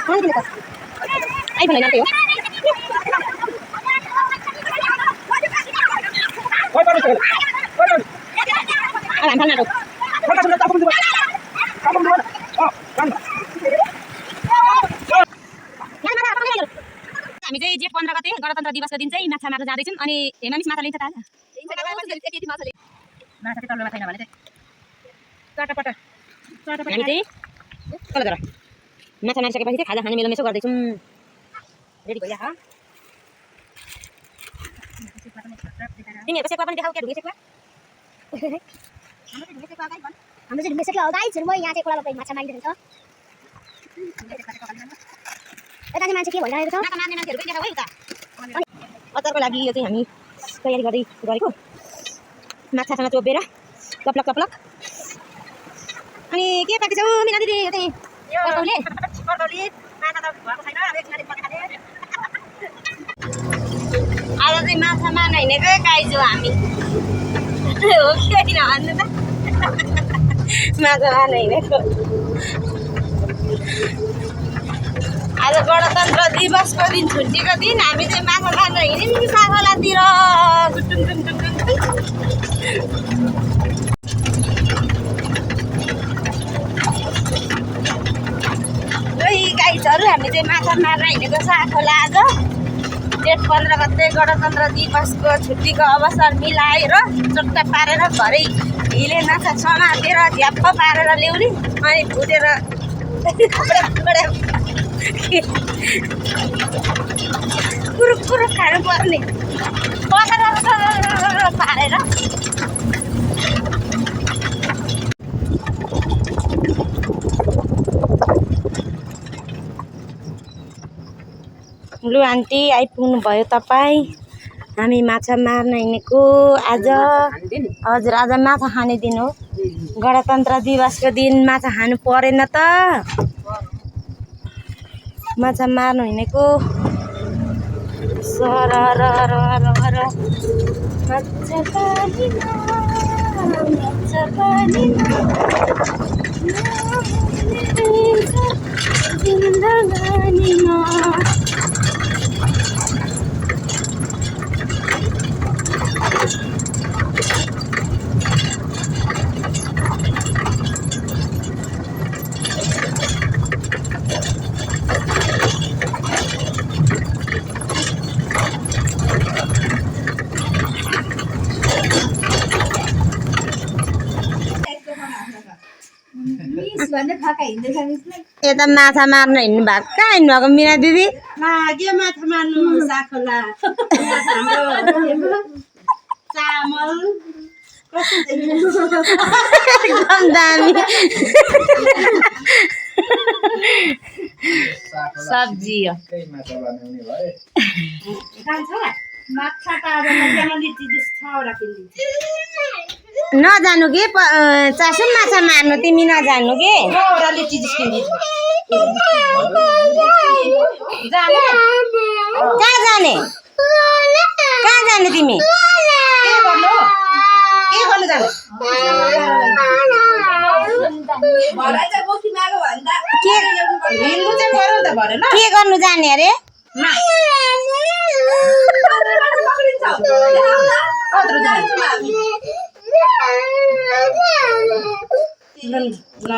हामी चाहिँ जेठ 15 गते गणतन्त्र दिवसको दिन चाहिँ माछा मार्न जाँदैछौँ अनि हेमा मिस माछा लिन्छ त आज माछा चाहिँ तल्लोमा छैन भने चाहिँ हामी चाहिँ तल जरा माछा मारिसकेपछि चाहिँ खाजा खाने मेलो मेसो गर्दैछौँ रेडी भइरहेको तिमीहरूको सेक्वा पनि देखाऊ क्या ढुङ्गे सेक्वा हाम्रो चाहिँ ढुङ्गे सेक्वा हो गाइस म यहाँ चाहिँ खोलामा माछा मारिरहेको छ यता चाहिँ मान्छे के भइरहेको छ माछा मार्ने मान्छेहरू पनि देखाऊ है उता अचारको लागि यो चाहिँ हामी तयारी गर्दै गरेको माछासँग चोबेर टपलक टपलक अनि के पाकेछौ मिना दिदी यो चाहिँ कर्दौले माछा त भएको छैन अब एकछिन पकाए आज चाहिँ माछा मार्न हिँडेको गाइजो हामी हो कि किन भन्नु त माछा मार्न हिँडेको आज गणतन्त्र दिवसको दिन छुट्टीको दिन हामी चाहिँ माछा मार्न हिँड्यौँ साखोलातिर टुङ टुङ टुङ टुङ गाइजहरू हामी चाहिँ माछा मार्न हिँडेको साखोला आज जेठ 15 गते गणतन्त्र दिवसको छुट्टीको अवसर मिलाएर चट्टा पारेर घरै हिले माछा समातेर झ्याप्प पारेर ल्याउने अनि भुटेर कुरुक खानु पर्ने पारेर लु आन्टी आइपुग्नु भयो तपाईँ हामी माछा मार्न हिँडेको आज हजुर आज माछा खाने दिन हो गणतन्त्र दिवसको दिन माछा खानु परेन त माछा मार्न हिँडेको यता माछा मार्न हिँड्नु भएको कहाँ हिँड्नु भएको मिना दिदी लाग्यो माछा मार्नु साखोला चामल एकदम दामी सब्जी हो नजानु के चासो माछा मार्नु तिमी नजानु के कहाँ जाने तिमी के गर्नु जाने अरे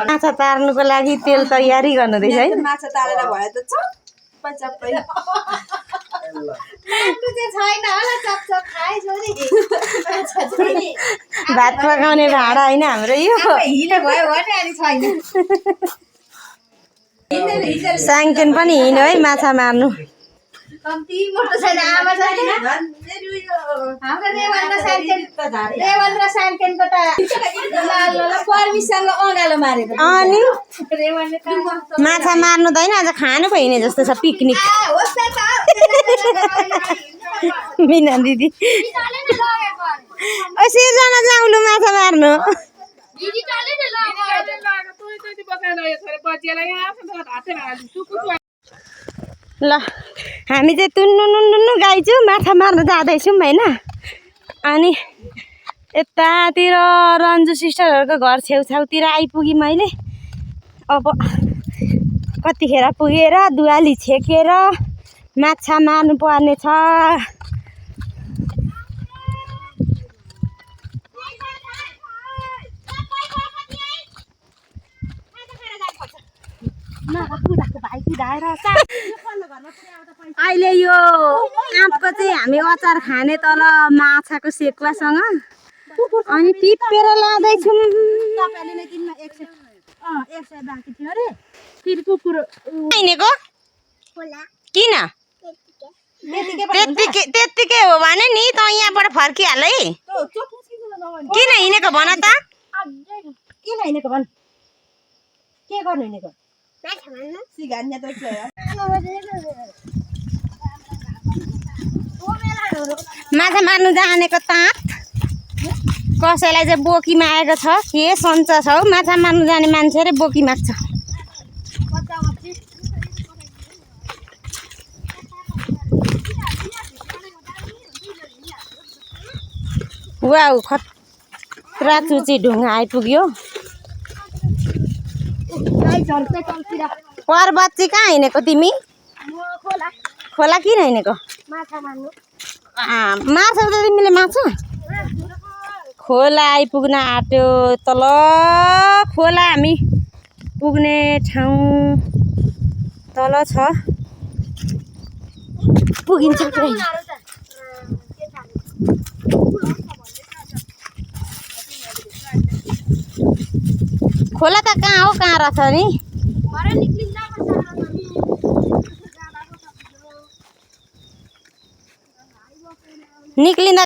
माछा तार्नुको लागि तेल तयारी गर्नुहुँदैछ है माछा तारेर भयो त चप्पै चप्पै भात पकाउने भाँडा होइन हाम्रो यो साङकेन पनि हिँड्यो है माछा मार्नु कम्ती मोटो छैन आमा छैन हाम्रो रेवन्द सानकेनको त पर्मिसँग अँगालो मारेको अनि माछा मार्नु त होइन आज खानु पो हिँडे जस्तो छ पिकनिक मिना दिदी सिर्जना जाउँ माछा मार्नु ल हामी चाहिँ तुन्नु गाइछौँ माछा मार्न जाँदैछौँ होइन अनि यतातिर रन्जु सिस्टरहरूको घर छेउछाउतिर आइपुगेँ मैले अब कतिखेर पुगेर दुवाली छेकेर माछा मार्नु पर्ने छ। अहिले यो आँपको चाहिँ हामी अचार खाने तल माछाको सेकुवासँग अनि टिपेर लाँदैछौँ। हिँडेको किन त्यत्तिकै हो भने नि त यहाँबाट फर्किहाल है। किन हिँडेको भन त, किन हिँडेको भन, के गर्नु हिँडेको? माछा मार्नु जानेको ताँत कसैलाई चाहिँ बोकी मागेको छ, के सन्च छ हौ माछा मार्नु जाने मान्छे रे बोकी माग्छ। वाउ खतरा चुची ढुङ्गा आइपुग्यो। पर्वत चाहिँ कहाँ हिँडेको तिमी? खोला किन हिँडेको? मार्छौ त तिमीले माछा? खोला आइपुग्न आँट्यो। तल खोला हामी पुग्ने ठाउँ तल छ, पुगिन्छ पुरै। खोला त कहाँ हो, कहाँ रहेछ नि? निक्लिँदा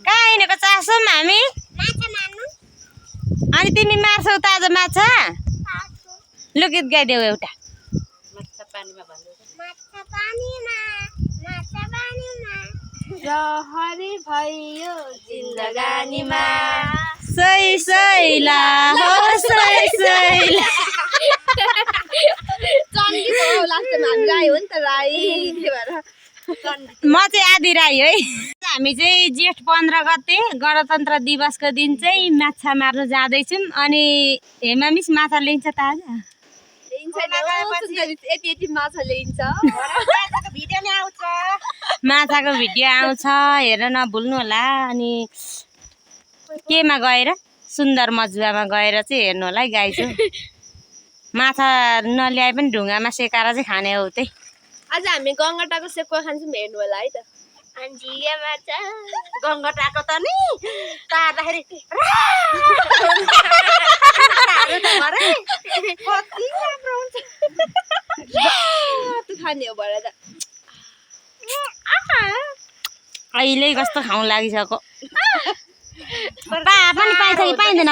कहाँ हिँडेको चासो हामी? अनि तिमी मार्छौ ताजा माछा? लु गीत गाइदेऊ एउटा। रहरी भयो जिन्दगानीमा सही सैला हो सही सैला। म चाहिँ आधी राई है। हामी चाहिँ जेठ 15 गते गणतन्त्र दिवसको दिन चाहिँ माछा मार्न जाँदैछौँ। अनि हेमा मिस माछा लिन्छ ताजा? माछाको भिडियो आउँछ, हेर नभुल्नु होला। अनि केमा गएर? सुन्दर मजुवामा गएर चाहिँ हेर्नु होला है गाइजो। माछा नल्याए पनि ढुङ्गामा सेकाएर चाहिँ खाने हो त्यही। आज हामी गङ्गटाको सेकुवा खान्छौँ, हेर्नु होला है त। गङ्गटाको त नि तार्दाखेरि खाने हो भएर त अहिले कस्तो खाउँ लागिसक्यो। पा पनि पाइन्छ कि पाइँदैन?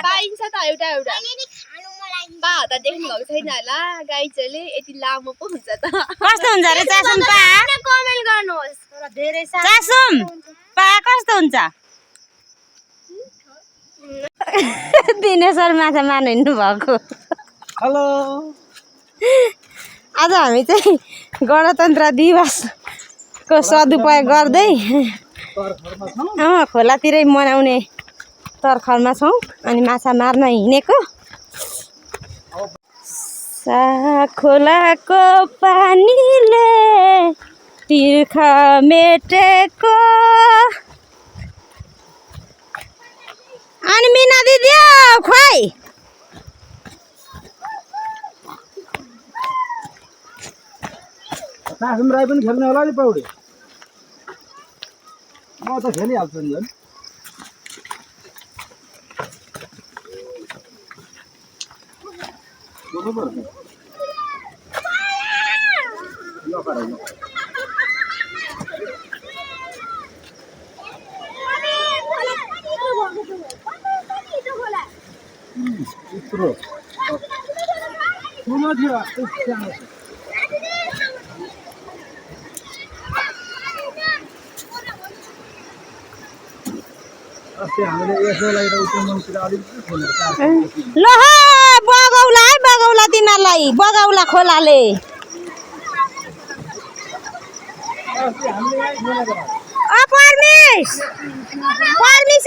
पाइन्छ त एउटा एउटा। पा त देख्नु भएको छैन होला, गाइजहरूले यति लामो पो हुन्छ त। कस्तो हुन्छ रे चासुम पा? कमेन्ट गर्नुहोस्। चासुम पा कस्तो हुन्छ? दिनेश्वर माछा मार्नु हिँड्नु भएको। हेलो, आज हामी चाहिँ गणतन्त्र दिवसको सदुपयोग गर्दै खोलातिरै मनाउने तर्खरमा छौँ। अनि माछा मार्न हिँडेको। खोलाको पानीले तिर्खा मेटेको। अनि मिना दिदी खोइ चासुम राई पनि खेल्ने होला नि पौडी। म त खेलिहाल्छु नि झन्। ल बगौला है, बगौला तिमीहरूलाई बगौला खोलाले। पर्मिस पर्मिस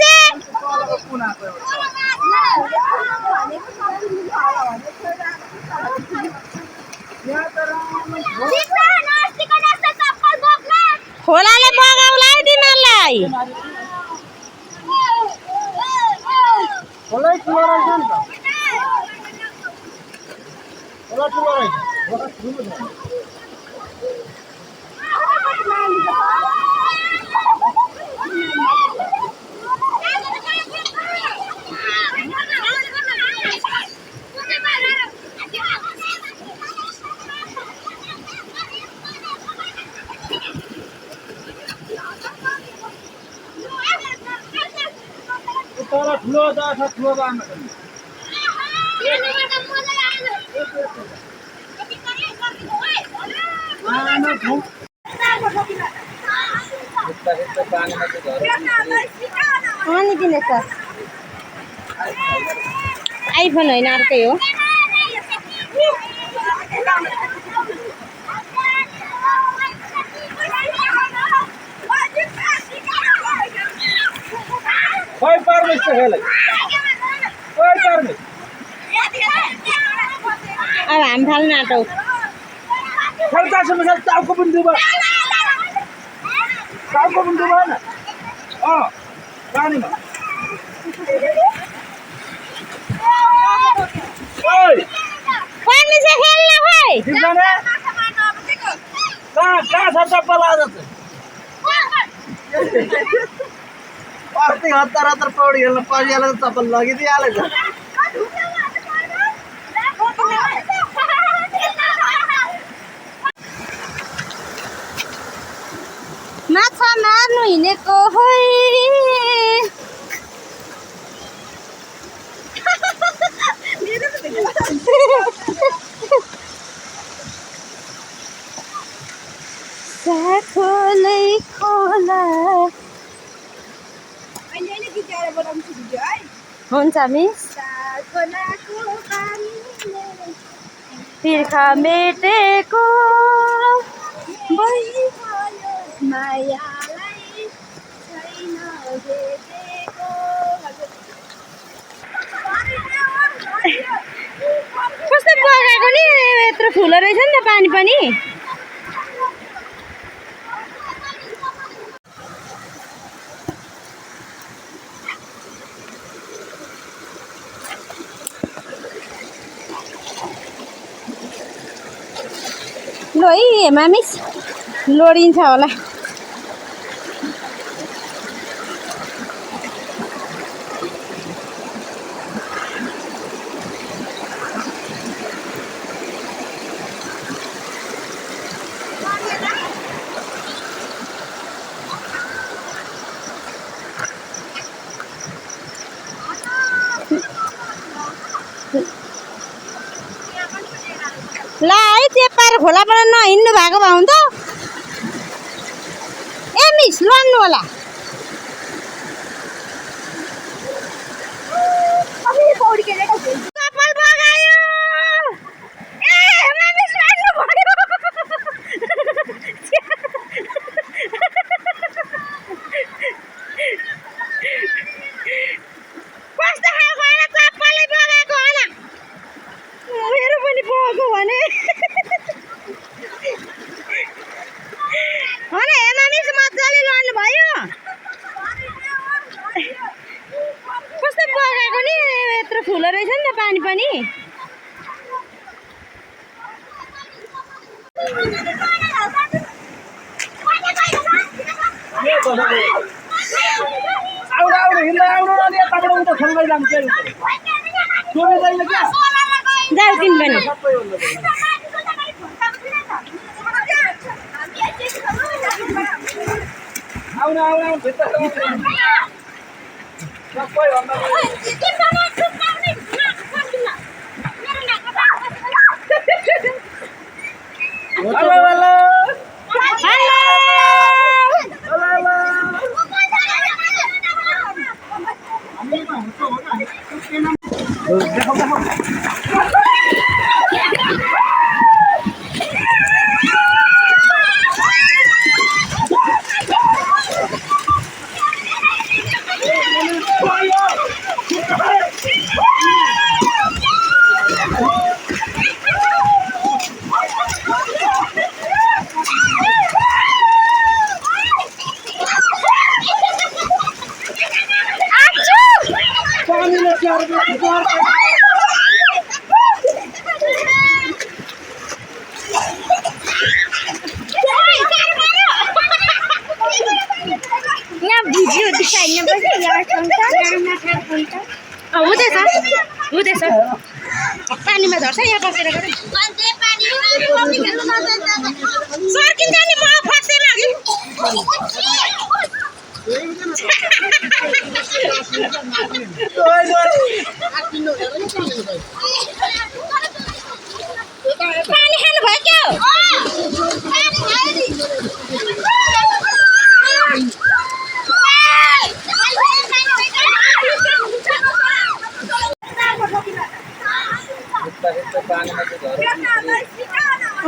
खोलाले बगाउला है तिमीहरूलाई खोलै ठुलो रहेछ नि त खोला ठुलो रहेछ खोला ठुलो छ तर ठुलो छ ठुलो बाँड्नु अनि किन सर आइफोन होइन अर्कै हो खोइ पार्ने छ खेलै खोइ पार्ने अब हामी फाल्नु आँटौ खेल्छासम्म चाउको पनि दुबा चाउको पनि दुबा न पानीमा ओइ पानी चाहिँ खेल्न खोइ तिनजना कहाँ छ चप्पल आज चाहिँ अस्ति हतार हतार पौडी खेल्न परिहालेर चप्पल लगिदिइहालेछ माछा मार्नु हिँडेको होइ साखोलै खोला हुन्छ मिस तिर्खा मेटेको कस्तो बगाएको नि यत्रो ठुलो रहेछ नि त पानी पनि ल है मामिस लोडिन्छ होला ला है चेपाएर खोलाबाट नहिँड्नु भएको भए हुन्छ ए मिस लड्नु होला कपाल बगायो ए मामिस लड्नु भयो कस्तो खालको होला कपालै बगाएको होला मेरो पनि बगाएको भने होइन हेमा मिस मजाले लड्नु भयो कस्तो बगाएको नि यत्रो ठुलो रहेछ नि त पानी पनि आउनु हिँड्दै आउनु अनि यताबाट उता खेल्दै जान्छ जाऊ तिमी पनि आउनु आउनु भित्र सबै यहाँ भिडियो दिखाइने पछि यहाँ हुँदैछ पानीमा झर्छ यहाँ बसेर गरे सर्किन्छ नि म फसेन अघि पानी खानु भयो क्या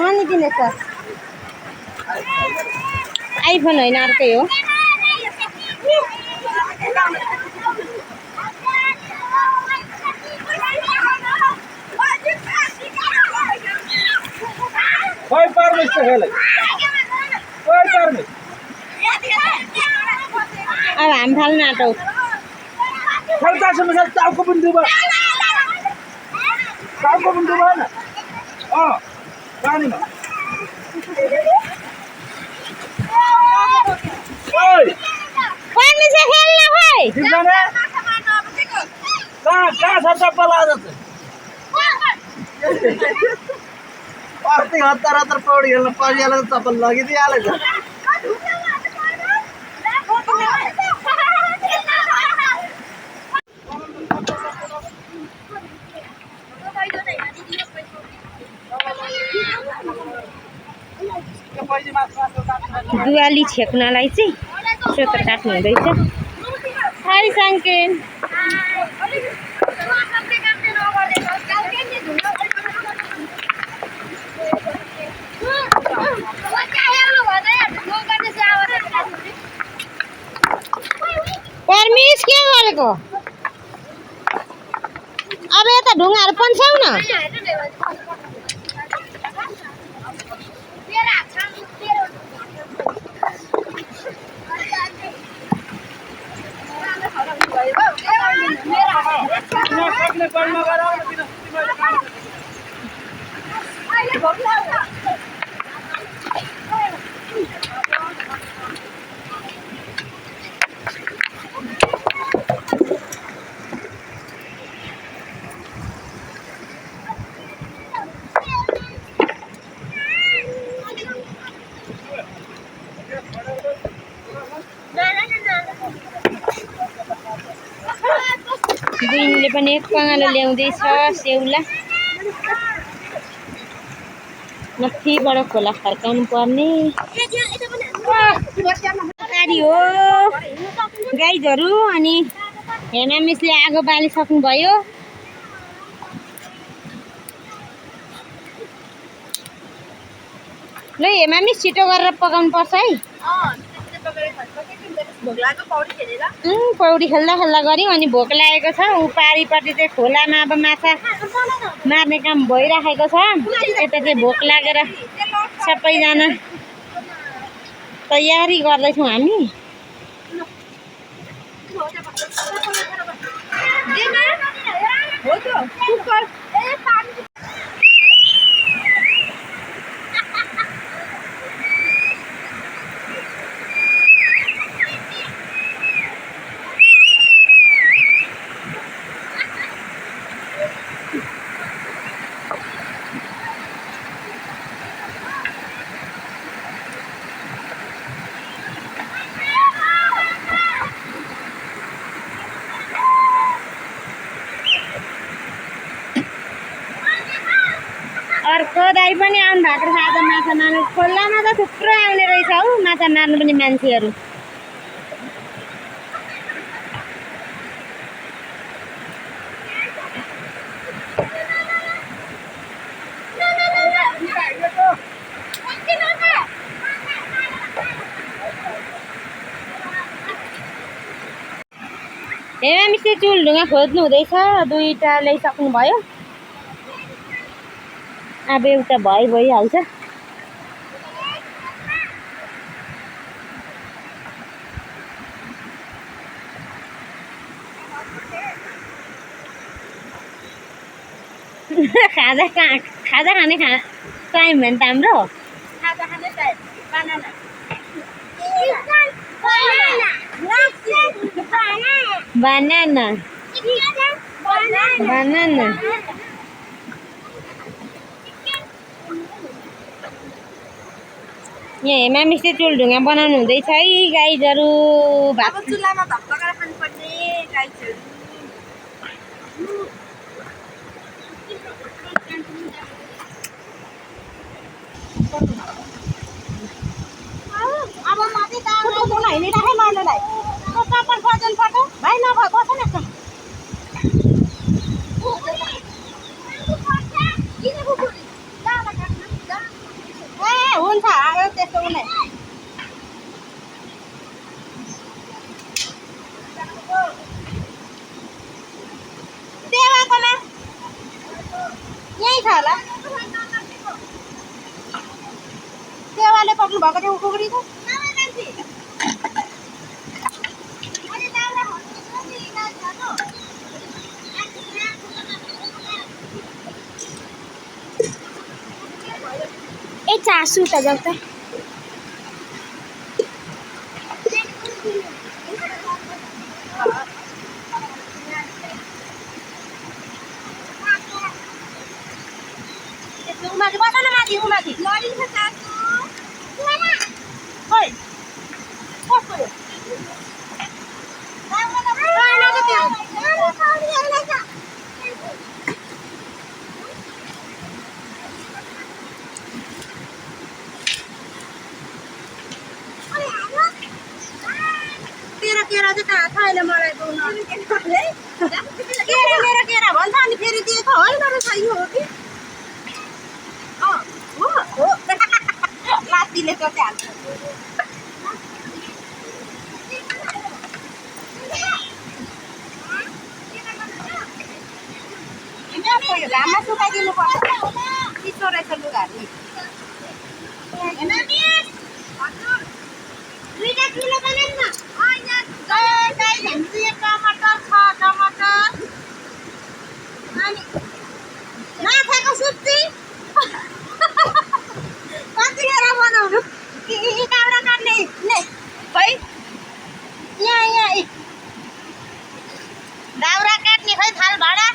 अनि दिने छ आइफोन होइन अर्कै हो खोइ पर्मिस त खेले खोइ पर्मिस अब हामी फाल्नु आँटो खेल्दासम्म चाउको पनि दुबा चाउको पनि दुबा न पानीमा ओइ पर्मिस खेल्न खोइ ठिकने कहाँ छ चप्पल आज चाहिँ अस्ति हतार हतार पौडी खेल्न परिहालेर चप्पल लगिदिइहालेछ दुवाली छेक्नलाई चाहिँ सोतर काट्नु हुँदैछ हाई साङ्केन पर्मिस के गरेको अब यता ढुङ्गाहरू पन्छाउ न बुइनले पनि एक पगालो ल्याउँदैछ सेउला माथिबाट खोला फर्काउनु पर्ने गाडी हो गाइजहरू अनि हेमा मिसले आगो बालिसक्नुभयो ल हेमा मिस छिटो गरेर पकाउनु पर्छ है पौडी खेल्दा खेल्दा गऱ्यौँ अनि भोक लागेको छ ऊ पारिपट्टि चाहिँ खोलामा अब माछा मार्ने काम भइराखेको छ यता चाहिँ भोक लागेर सबैजना तयारी गर्दैछौँ हामी अर्को दाइ पनि आउनु भएको छ आज माछा मार्नु खोलामा त थुप्रो आउने रहेछ हौ माछा मार्नु पनि मान्छेहरू हेमा मिसले चुल ढुङ्गा खोज्नु हुँदैछ दुईटा ल्याइसक्नु भयो अब एउटा भइहाल्छ खाजा कहाँ खाजा खाने टाइम भयो नि त हाम्रो खाजा खाने टाइम बनाना बनाना बनाना यहाँ हेमा मिस्टी चुल्ढुङ्गा बनाउनु हुँदैछ है गाइजहरू भात अब चुल्हामा भात पकाएर खानुपर्ने गाईहरू अब माथि त हिँडी राखेँ मैलोलाई भाइ नभएको छ नि ए हुन्छ आयो त्यस्तो उनी देवाकोमा यहीँ छ होला देवाले पक्नु भएको थियो खुकुरी त ए चासु त जाऊ त माथि बस न माथि माथि लडिन्छ चासु खोइ कस्तो हो केरा केरा चाहिँ कहाँ छ अहिले मलाई केरा मेरो केरा भन्छ अनि फेरि दिएको होइन रहेछ यो हो कि हो लात्तीले चोटिहाल्छ घाममा सुकाइदिनु पर्छ चिसो रहेछ लुगाहरू दुईटा किलो बनाउनु न टमाटर छ टमाटर अनि माछाको सुप्ती कतिखेर बनाउनु काउरा काट्ने खै यहाँ दाउरा काट्ने खै थाल भाडा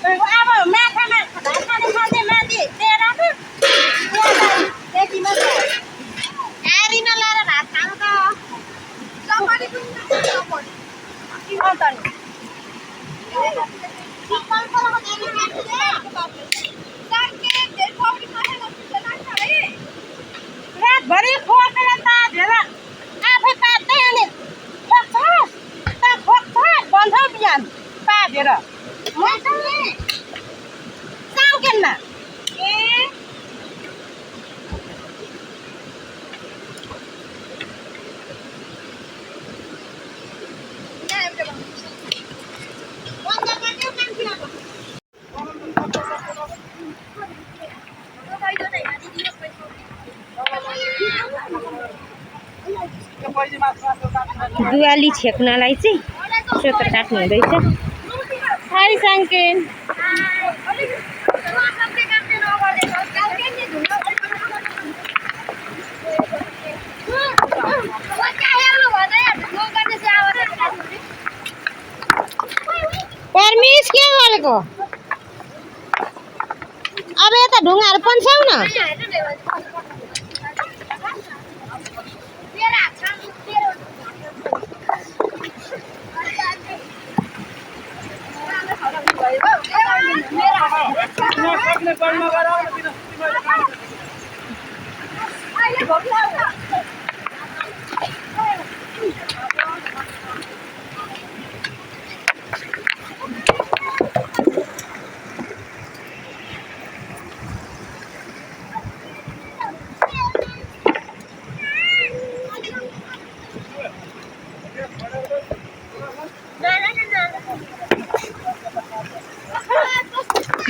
अब माछामा भात खाने खाँदै माथि तेह्र त्यति मात्रै आरिन लगाएर भात खानु रातभरि खोजेर ताजेर आफै पात्दै अनि खोज्छ बन्छ बिहान पाजेर साउकेनमा दुवाली छेक्नलाई चाहिँ सोतर काट्नु हुँदैछ हाई साङ्केन परमिस के गरेको अब यता ढुङ्गाहरू पन्छाउ न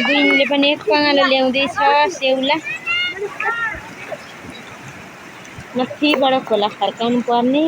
बुइनले पनि एक पगालो ल्याउँदैछ सेउला माथिबाट खोला फर्काउनु पर्ने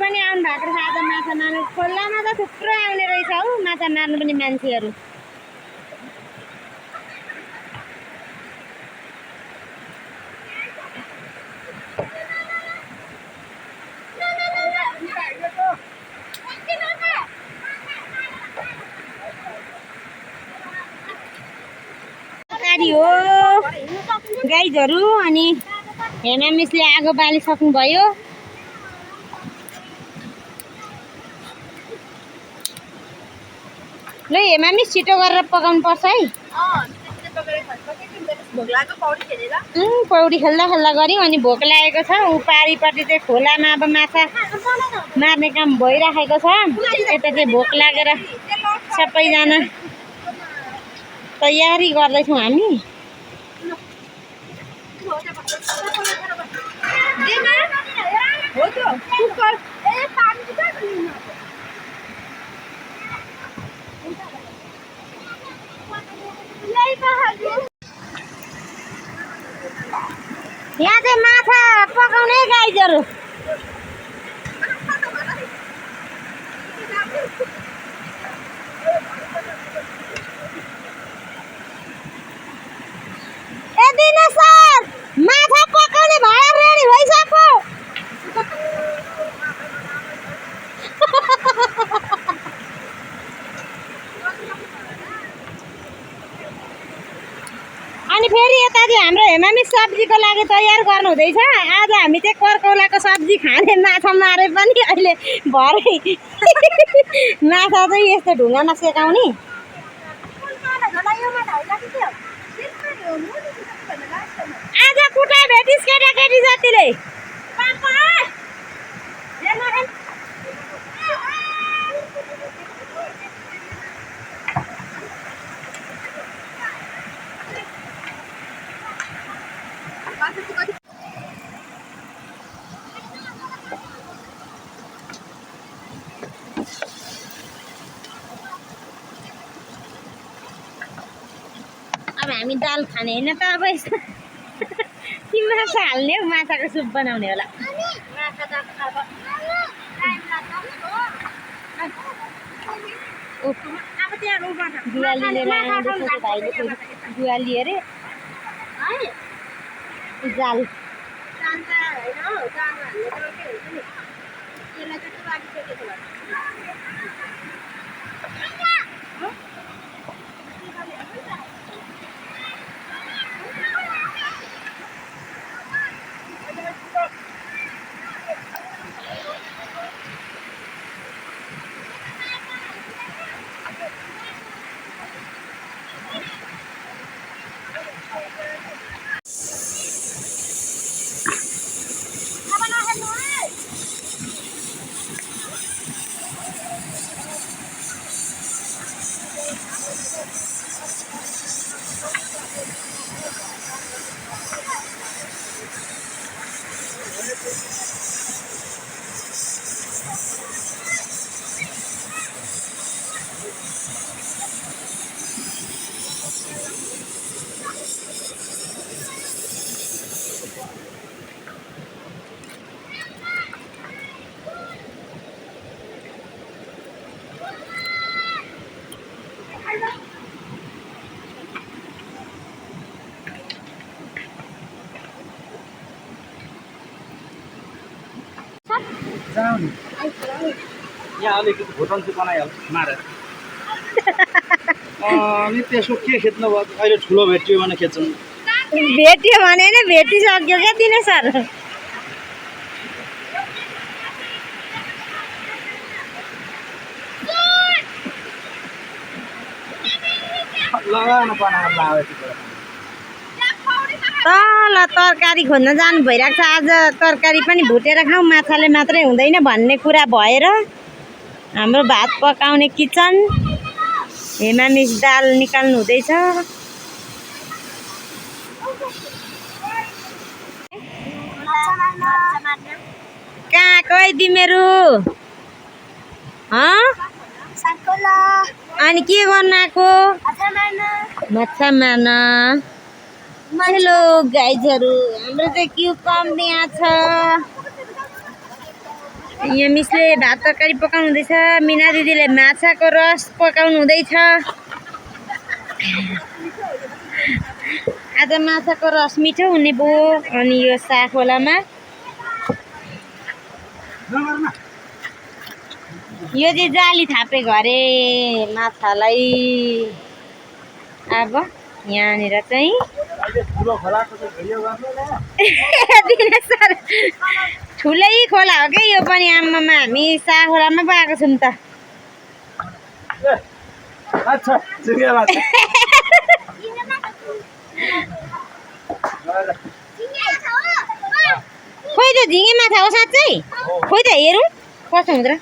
पनि आउनु भएको रहेछ आज माछा मार्नु खोलामा त थुप्रो आउने रहेछ हौ माछा मार्नु पनि मान्छेहरू हो गाइजहरू अनि हेमा मिसले आगो बालिसक्नुभयो ल हेमा मिस छिटो गरेर पकाउनु पर्छ है पौडी खेल्दा खेल्दा गऱ्यौँ अनि भोक लागेको छ ऊ पारिपट्टि चाहिँ खोलामा अब माछा मार्ने काम भइराखेको छ यता चाहिँ भोक लागेर सबैजना तयारी गर्दैछौँ हामी यहाँ चाहिँ माछा पकाउने गाइजहरू दिनु सर माछा पकाउने भएर रेडी भइसक्यो अनि फेरि यता चाहिँ हाम्रो हेमा मिस सब्जीको लागि तयार गर्नु हुँदैछ आज हामी चाहिँ कर्कौलाको सब्जी खाने माछा मारे पनि अहिले भरे माछा चाहिँ यस्तो ढुङ्गामा सेकाउने आज कुटा भेटिस् केटाकेटी जतिले अब हामी दाल खाने होइन त अब कि माछा हाल्ने हो माछाको सुप बनाउने होला जुवालीले लाँदैछ भाइले जुवाली अरे जाल यहाँ अलिकति भुटान चाहिँ बनाइहाल्छ मारेर अनि त्यसको के खेद्नु भयो अहिले ठुलो भेटियो भने खेद्छौँ भेट्यो भने नै भेटिसक्यो क्या दिने सर लगाउनु बनाएर तल तरकारी खोज्न जानु भइरहेको छ आज तरकारी पनि भुटेर खाउँ माछाले मात्रै हुँदैन भन्ने कुरा भएर हाम्रो भात पकाउने किचन हेमा मिस दाल निकाल्नु हुँदैछ कहाँ गयो तिमीहरू अनि के गर्न आएको माछा मार्न हेलो गाइजहरू हाम्रो चाहिँ क्यु कम यहाँ छ यहाँ मिसले भात तरकारी पकाउनु हुँदैछ। मिना दिदीले माछाको रस पकाउनु हुँदैछ। आज माछाको रस मिठो हुने भयो। अनि यो साखोलामा यो चाहिँ जाली थापे घरे माछालाई। अब यहाँनिर चाहिँ ठुलै खोला हो क्या यो पनि। आमामा हामी साखोलामा पो आएको छौँ त। खोइ त झिँगे माछा हो साँच्चै? खोइ त हेरौँ कस्तो हुँदो रहेछ।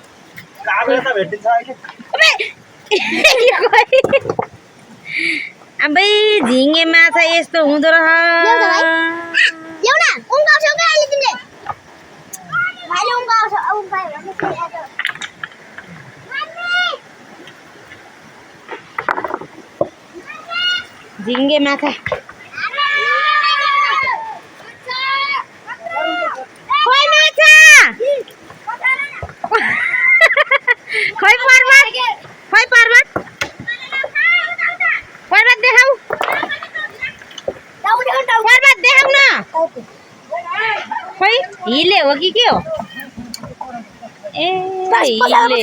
अबै झिँगे माछा यस्तो हुँदो झिँगे माछा। खोइ माछा खोइ पर्वत खोइ पर्वत पर्वत देखाऊ पर्वत देखाऊ न। खोइ हिले हो कि के हो? ए हिले।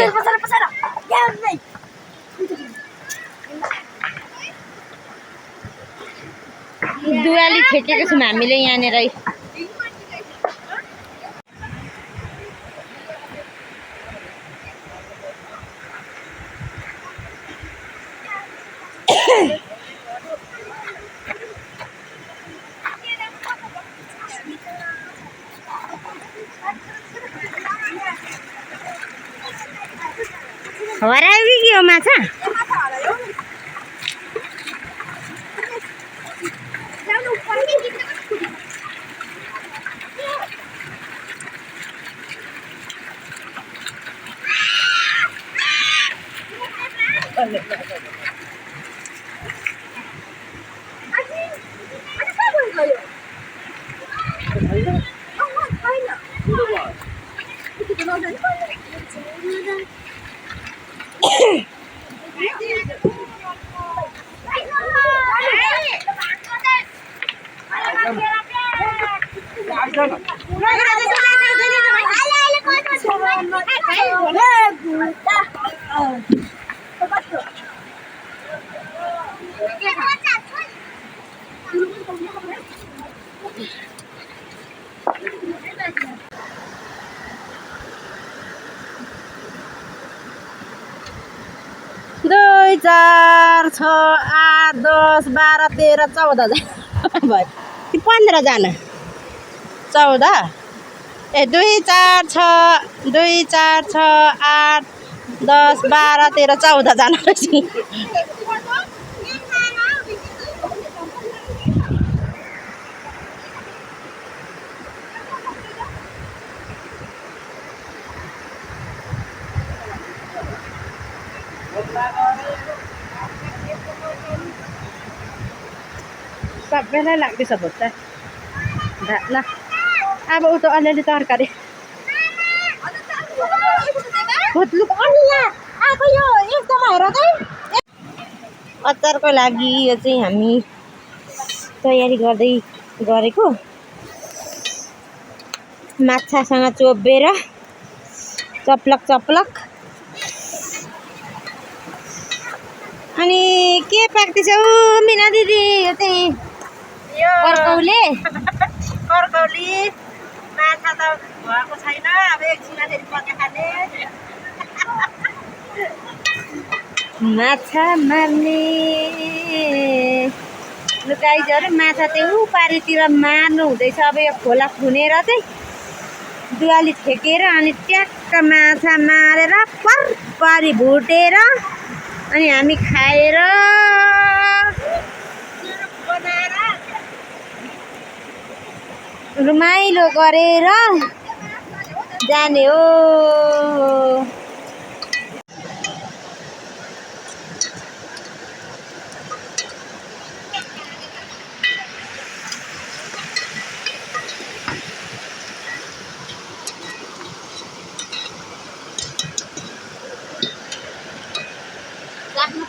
दुवाली ठेकेको छौँ हामीले यहाँनिर। हरायो कि के हो माछा? दुई चार छ 8 10 12 13 14 भयो। 15जना 14 ए 2 4 6 8 10 12 13 14जना रहेछ। सबैलाई लाग्दैछ भोट ल। अब उता अलिअलि तरकारी अचारको लागि यो चाहिँ हामी तयारी गर्दै गरेको। माछासँग चोबेर चप्लक चप्लक। अनि के पाक्दैछौ मिना दिदी? यो चाहिँ कर्कौली माछा त भएको छैन। अब एकछिनमा फेरि पकाइखाने माछा मार्ने लुकाइजहरू। माछा चाहिँ ऊ पारितिर मार्नु हुँदैछ। अब यो खोला खुनेर चाहिँ दुवाली ठेकेर अनि ट्याक्क माछा मारेर परपरी भुटेर अनि हामी खाएर रमाइलो गरेर जाने हो।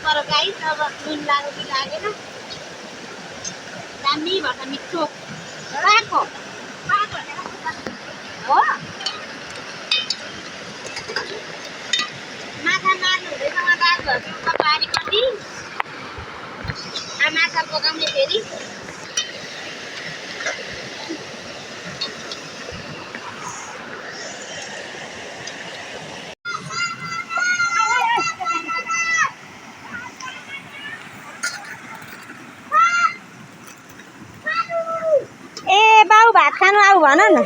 पर गाइस अब नुन लाग्यो कि लागेन दामी भन्छ मिठो राको हो माछा मार्नु हुँदैछ उहाँ दाजुहरूको बारीपट्टि माछा पकाउने फेरि ए बाउ भात खानु आऊ भन न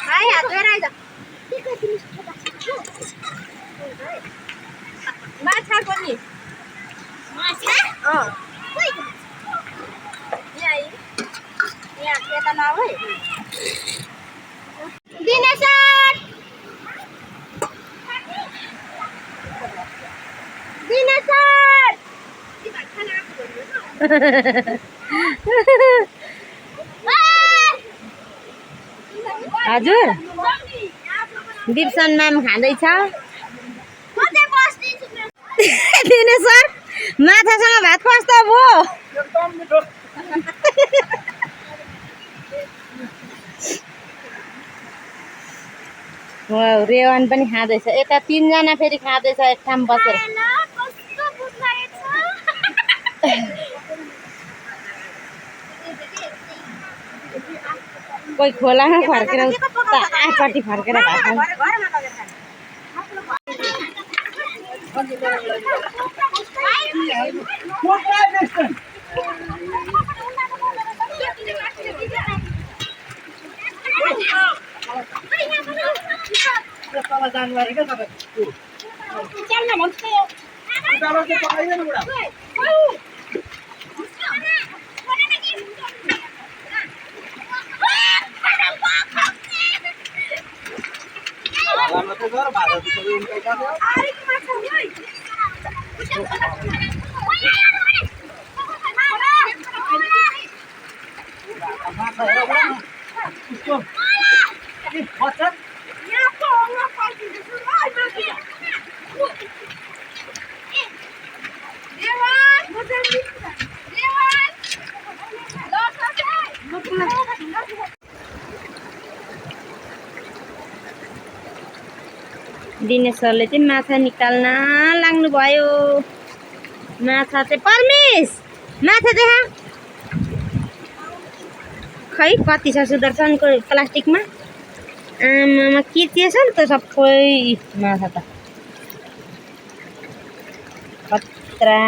हाय हात धोएर आइज माछा पनि माछा यहाँ यता नआऊ है दिनेशर दिनेशर हजुर दिप्सन म्याम खाँदैछ दिनेशर माछासँग भात कस्तो भयो एकदम मिठो वाउ रेवान पनि खाँदैछ यता 3 जना फेरि खाँदैछ एक ठाउँ बसेर कोही खोलामा फर्केर उता आठपट्टि फर्केर भात खान्छ जानवर क्या तपाईँ पकाइदैन बुढा दिनेश सरले चाहिँ माछा निकाल्न लाग्नु भयो माछा चाहिँ परमेश माछा देखा खै कति छ सुदर्शनको प्लास्टिकमा आमामा किचिएछ नि त सबै माछा त खतरा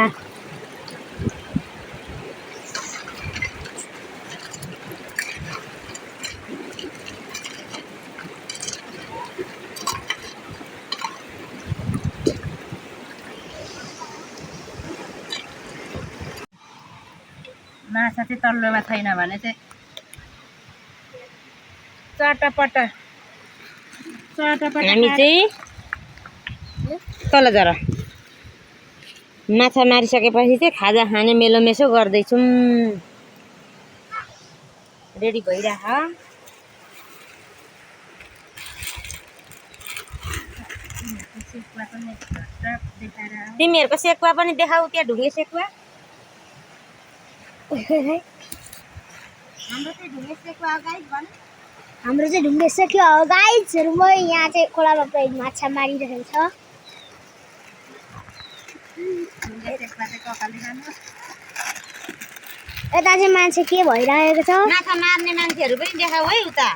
माछा चाहिँ तल्लोमा छैन भने चाहिँ चटपट हामी चाहिँ तल जरा माछा मारिसकेपछि चाहिँ खाजा खाने मेलोमेसो गर्दैछौँ रेडी भइराख तिमीहरूको सेकुवा पनि देखाऊ त्यहाँ ढुङ्गे सेकुवा हाम्रो चाहिँ ढुङ्गे सेक्यो हो गाइजहरु म यहाँ चाहिँ खोलामा पुरै माछा मारिरहेको छ यता चाहिँ मान्छे के भइरहेको छ माछा मार्ने मान्छेहरू पनि देखाऊ है उता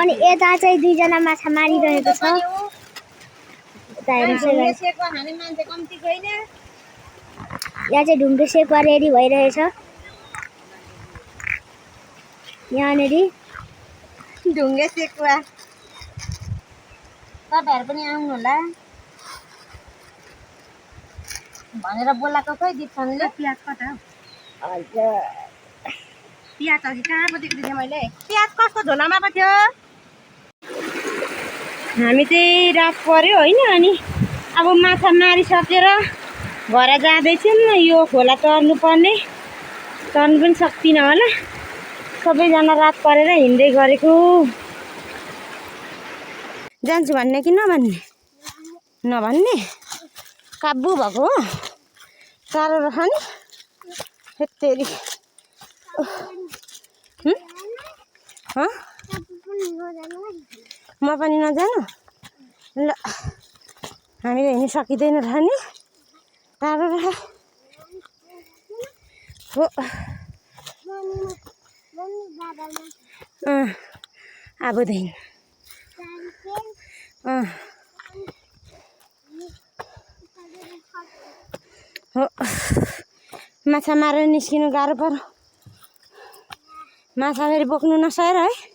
अनि यता चाहिँ 2 जना माछा मारिरहेको छ यता हेर्नुस् सेकुवा खाने मान्छे कम्ती छैन यहाँ चाहिँ ढुङ्गे सेकुवा रेडी भइरहेछ यहाँनेरि ढुङ्गे सेकुवा तपाईहरु पनि आउनु होला भनेर बोलाएको खोइ दिप्सनले प्याज कता हो हजुर प्याज अघि कहाँ पो देख्दै थिएँ मैले प्याज कस्तो झोलामा पो थियो हामी चाहिँ रात पर्यो होइन अनि अब माछा मारिसकेर घर जाँदैछौँ यो खोला तर्नु पर्ने तर्नु पनि सक्दिनँ होला सबैजना रात परेर हिँड्दै गरेको जान्छु भन्ने कि नभन्ने नभन्ने काबु भएको हो टाढो रह नि हेत्तेरी म पनि नजानु ल हामीले हिँड्नु सकिँदैन रह नि टाढो रह हो अबदेखि हो माछा मारेर निस्किनु गाह्रो पर्यो माछा फेरि बोक्नु नसकेर है